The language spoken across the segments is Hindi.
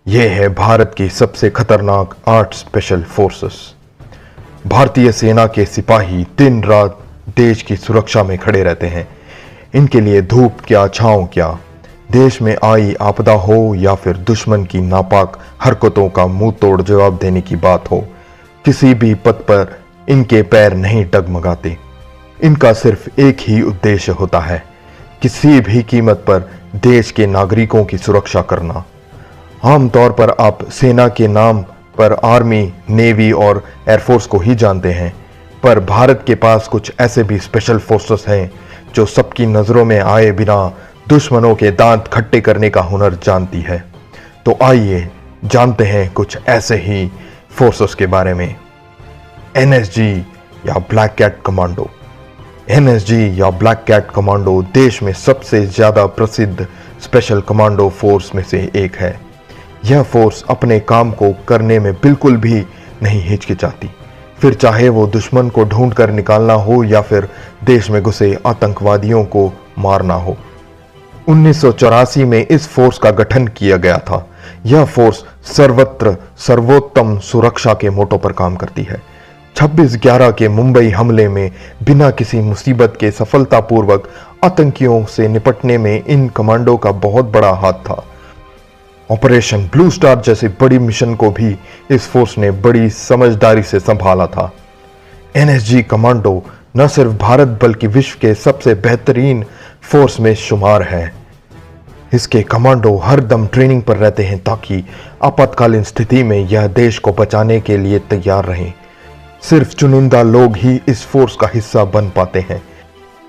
ये है भारत की सबसे खतरनाक 8 स्पेशल फोर्सेस। भारतीय सेना के सिपाही दिन रात देश की सुरक्षा में खड़े रहते हैं। इनके लिए धूप क्या छांव क्या, देश में आई आपदा हो या फिर दुश्मन की नापाक हरकतों का मुंह तोड़ जवाब देने की बात हो, किसी भी पद पर इनके पैर नहीं डगमगाते। इनका सिर्फ एक ही उद्देश्य होता है, किसी भी कीमत पर देश के नागरिकों की सुरक्षा करना। आमतौर पर आप सेना के नाम पर आर्मी, नेवी और एयरफोर्स को ही जानते हैं, पर भारत के पास कुछ ऐसे भी स्पेशल फोर्सेस हैं जो सबकी नज़रों में आए बिना दुश्मनों के दांत खट्टे करने का हुनर जानती है। तो आइए जानते हैं कुछ ऐसे ही फोर्सेस के बारे में। एनएसजी या ब्लैक कैट कमांडो। एनएसजी या ब्लैक कैट कमांडो देश में सबसे ज़्यादा प्रसिद्ध स्पेशल कमांडो फोर्स में से एक है। यह फोर्स अपने काम को करने में बिल्कुल भी नहीं हिचकिचाती, फिर चाहे वो दुश्मन को ढूंढ कर निकालना हो या फिर देश में घुसे आतंकवादियों को मारना हो। 1984 में इस फोर्स का गठन किया गया था। यह फोर्स सर्वत्र सर्वोत्तम सुरक्षा के मोटो पर काम करती है। 26/11 के मुंबई हमले में बिना किसी मुसीबत के सफलतापूर्वक आतंकियों से निपटने में इन कमांडो का बहुत बड़ा हाथ था। ऑपरेशन ब्लू स्टार जैसे बड़ी मिशन को भी इस फोर्स ने बड़ी समझदारी से संभाला था। एनएसजी कमांडो न सिर्फ भारत बल्कि विश्व के सबसे बेहतरीन फोर्स में शुमार है। इसके कमांडो हर दम ट्रेनिंग पर रहते हैं ताकि आपातकालीन स्थिति में यह देश को बचाने के लिए तैयार रहें। सिर्फ चुनिंदा लोग ही इस फोर्स का हिस्सा बन पाते हैं।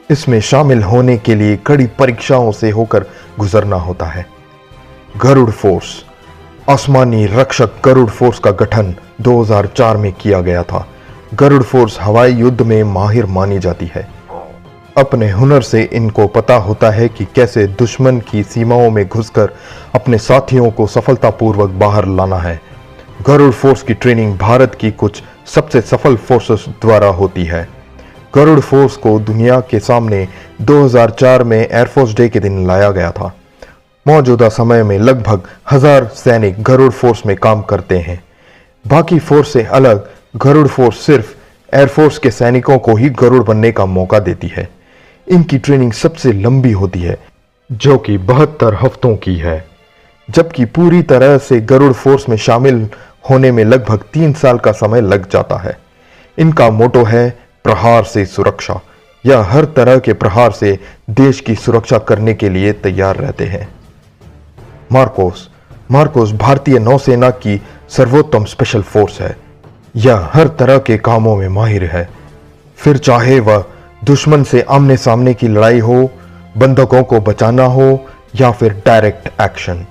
इसमें शामिल होने के लिए कड़ी परीक्षाओं से होकर गुजरना होता है। गरुड़ फोर्स। आसमानी रक्षक गरुड़ फोर्स का गठन 2004 में किया गया था। गरुड़ फोर्स हवाई युद्ध में माहिर मानी जाती है। अपने हुनर से इनको पता होता है कि कैसे दुश्मन की सीमाओं में घुसकर अपने साथियों को सफलतापूर्वक बाहर लाना है। गरुड़ फोर्स की ट्रेनिंग भारत की कुछ सबसे सफल फोर्सेस द्वारा होती है। गरुड़ फोर्स को दुनिया के सामने 2004 में एयरफोर्स डे के दिन लाया गया था। मौजूदा समय में लगभग 1000 सैनिक गरुड़ फोर्स में काम करते हैं। बाकी फोर्स से अलग गरुड़ फोर्स सिर्फ एयरफोर्स के सैनिकों को ही गरुड़ बनने का मौका देती है। इनकी ट्रेनिंग सबसे लंबी होती है, जो कि 72 हफ्तों की है, जबकि पूरी तरह से गरुड़ फोर्स में शामिल होने में लगभग 3 साल का समय लग जाता है। इनका मोटो है प्रहार से सुरक्षा। यह हर तरह के प्रहार से देश की सुरक्षा करने के लिए तैयार रहते हैं। मार्कोस भारतीय नौसेना की सर्वोत्तम स्पेशल फोर्स है। यह हर तरह के कामों में माहिर है, फिर चाहे वह दुश्मन से आमने सामने की लड़ाई हो, बंधकों को बचाना हो या फिर डायरेक्ट एक्शन।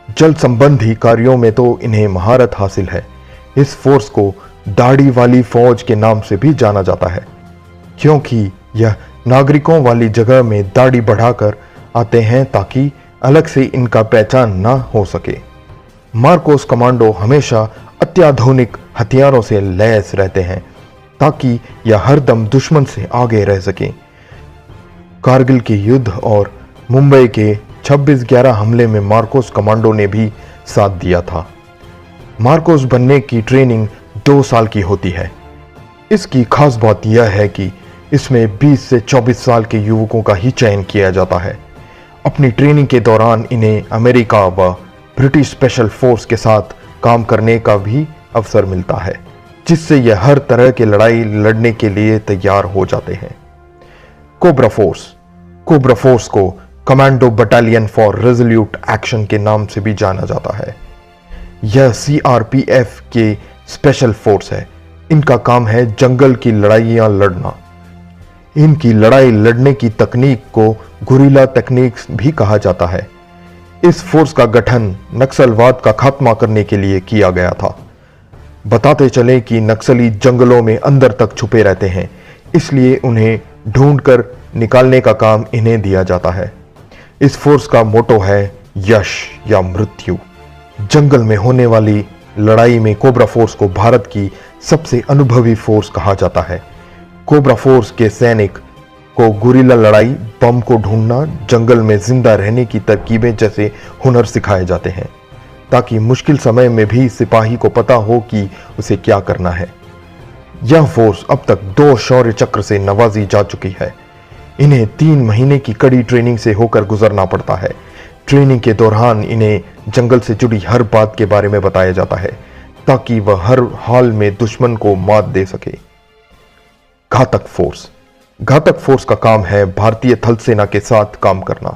जल संबंधी कार्यों में तो इन्हें महारत हासिल है। इस फोर्स को दाढ़ी वाली फौज के नाम से भी जाना जाता है, क्योंकि यह नागरिकों वाली जगह में दाढ़ी बढ़ाकर आते हैं ताकि अलग से इनका पहचान ना हो सके। मार्कोस कमांडो हमेशा अत्याधुनिक हथियारों से लैस रहते हैं ताकि यह हरदम दुश्मन से आगे रह सके। कारगिल के युद्ध और मुंबई के 26/11 हमले में मार्कोस कमांडो ने भी साथ दिया था। मार्कोस बनने की ट्रेनिंग 2 साल की होती है। इसकी खास बात यह है कि इसमें 20 से 24 साल के युवकों का ही चयन किया जाता है। अपनी ट्रेनिंग के दौरान इन्हें अमेरिका व ब्रिटिश स्पेशल फोर्स के साथ काम करने का भी अवसर मिलता है, जिससे यह हर तरह की लड़ाई लड़ने के लिए तैयार हो जाते हैं। कोबरा फोर्स को commando battalion for resolute action के नाम से भी जाना जाता है। यह सीआरपीएफ के स्पेशल फोर्स है। इनका काम है जंगल की लड़ाइयां लड़ना। इनकी लड़ाई लड़ने की तकनीक को गुरिल्ला टेक्निक भी कहा जाता है। इस फोर्स का गठन नक्सलवाद का खात्मा करने के लिए किया गया था। बताते चले कि नक्सली जंगलों में अंदर तक छुपे रहते हैं, इसलिए उन्हें ढूंढकर निकालने का काम इन्हें दिया जाता है। इस फोर्स का मोटो है यश या मृत्यु। जंगल में होने वाली लड़ाई में कोबरा फोर्स को भारत की सबसे अनुभवी फोर्स कहा जाता है। कोबरा फोर्स के सैनिक को गुरिल्ला लड़ाई, बम को ढूंढना, जंगल में जिंदा रहने की तरकीबें जैसे हुनर सिखाए जाते हैं। ताकि मुश्किल समय में भी सिपाही को पता हो कि उसे क्या करना है। यह फोर्स अब तक 2 शौर्य चक्र से नवाजी जा चुकी है। इन्हें 3 महीने की कड़ी ट्रेनिंग से होकर गुजरना पड़ता है। ट्रेनिंग के दौरान इन्हें जंगल से जुड़ी हर बात के बारे में बताया जाता है ताकि वह हर हाल में दुश्मन को मात दे सके। घातक फोर्स का काम है भारतीय थल सेना के साथ काम करना।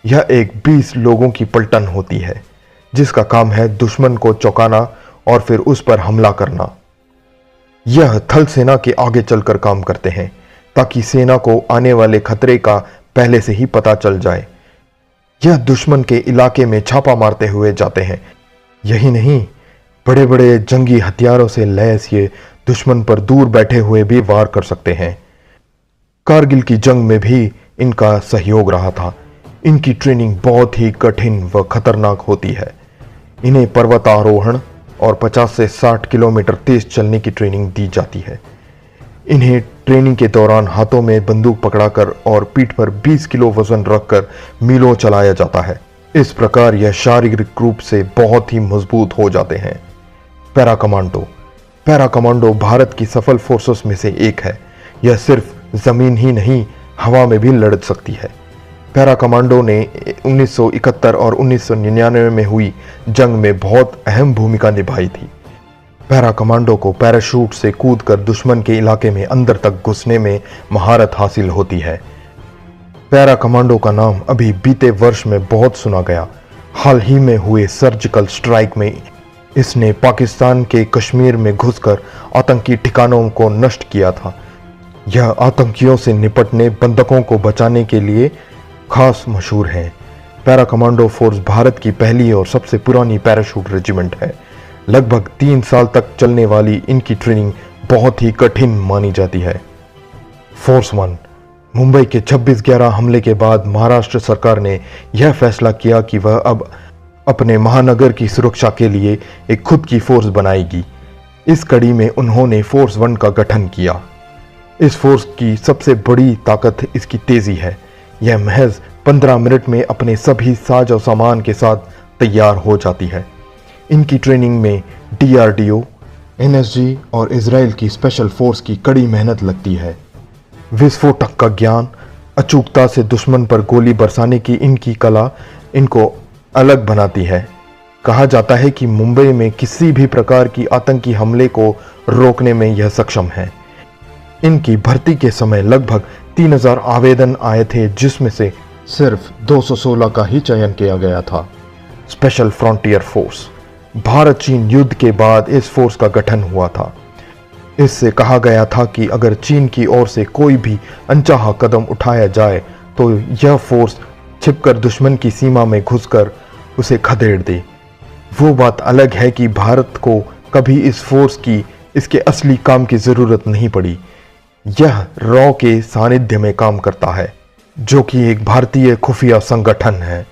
यह एक 20 लोगों की पलटन होती है जिसका काम है दुश्मन को चौंकाना और फिर उस पर हमला करना। यह थल सेना के आगे चलकर काम करते हैं ताकि सेना को आने वाले खतरे का पहले से ही पता चल जाए। यह दुश्मन के इलाके में छापा मारते हुए जाते हैं। यही नहीं, बड़े बड़े जंगी हथियारों से लैस ये दुश्मन पर दूर बैठे हुए भी वार कर सकते हैं। कारगिल की जंग में भी इनका सहयोग रहा था। इनकी ट्रेनिंग बहुत ही कठिन व खतरनाक होती है। इन्हें पर्वतारोहण और 50 से 60 किलोमीटर तेज चलने की ट्रेनिंग दी जाती है। इन्हें ट्रेनिंग के दौरान हाथों में बंदूक पकड़ाकर और पीठ पर 20 किलो वजन रखकर मीलों चलाया जाता है। इस प्रकार यह शारीरिक रूप से बहुत ही मजबूत हो जाते हैं। पैरा कमांडो भारत की सफल फोर्सेस में से एक है। यह सिर्फ जमीन ही नहीं, हवा में भी लड़ सकती है। पैरा कमांडो ने 1971 और 1999 में हुई जंग में बहुत अहम भूमिका निभाई थी। पैरा कमांडो को पैराशूट से कूदकर दुश्मन के इलाके में अंदर तक घुसने में महारत हासिल होती है। पैरा कमांडो का नाम अभी बीते वर्ष में बहुत सुना गया। हाल ही में हुए सर्जिकल स्ट्राइक में इसने पाकिस्तान के कश्मीर में घुसकर आतंकी ठिकानों को नष्ट किया था। यह आतंकियों से निपटने, बंधकों को बचाने के लिए खास मशहूर है। पैरा कमांडो फोर्स भारत की पहली और सबसे पुरानी पैराशूट रेजिमेंट है। लगभग 3 साल तक चलने वाली इनकी ट्रेनिंग बहुत ही कठिन मानी जाती है। फोर्स 1। मुंबई के 26/11 हमले के बाद महाराष्ट्र सरकार ने यह फैसला किया कि वह अब अपने महानगर की सुरक्षा के लिए एक खुद की फोर्स बनाएगी। इस कड़ी में उन्होंने फोर्स 1 का गठन किया। इस फोर्स की सबसे बड़ी ताकत इसकी तेजी है। यह महज 15 मिनट में अपने सभी साज और सामान के साथ तैयार हो जाती है। इनकी ट्रेनिंग में DRDO, NSG और इजराइल की स्पेशल फोर्स की कड़ी मेहनत लगती है। विस्फोटक का ज्ञान, अचूकता से दुश्मन पर गोली बरसाने की इनकी कला इनको अलग बनाती है। कहा जाता है कि मुंबई में किसी भी प्रकार की आतंकी हमले को रोकने में यह सक्षम है। इनकी भर्ती के समय लगभग 3000 आवेदन आए थे, जिसमें से सिर्फ 216 का ही चयन किया गया था। Special frontier force. भारत चीन युद्ध के बाद इस फोर्स का गठन हुआ था। इससे कहा गया था कि अगर चीन की ओर से कोई भी अनचाहा कदम उठाया जाए तो यह फोर्स छिपकर दुश्मन की सीमा में घुसकर उसे खदेड़ दे। वो बात अलग है कि भारत को कभी इस फोर्स की इसके असली काम की जरूरत नहीं पड़ी। यह रॉ के सानिध्य में काम करता है, जो कि एक भारतीय खुफिया संगठन है।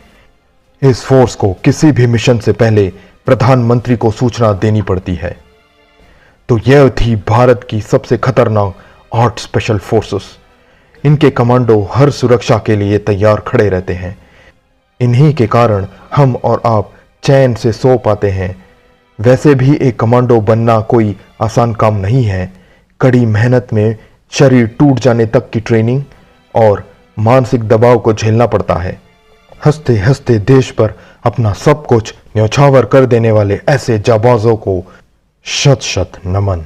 इस फोर्स को किसी भी मिशन से पहले प्रधानमंत्री को सूचना देनी पड़ती है। तो यह थी भारत की सबसे खतरनाक 8 स्पेशल फोर्सेस। इनके कमांडो हर सुरक्षा के लिए तैयार खड़े रहते हैं। इन्हीं के कारण हम और आप चैन से सो पाते हैं। वैसे भी एक कमांडो बनना कोई आसान काम नहीं है। कड़ी मेहनत में शरीर टूट जाने तक की ट्रेनिंग और मानसिक दबाव को झेलना पड़ता है। हंसते हंसते देश पर अपना सब कुछ न्यौछावर कर देने वाले ऐसे जाबाजों को शत शत नमन।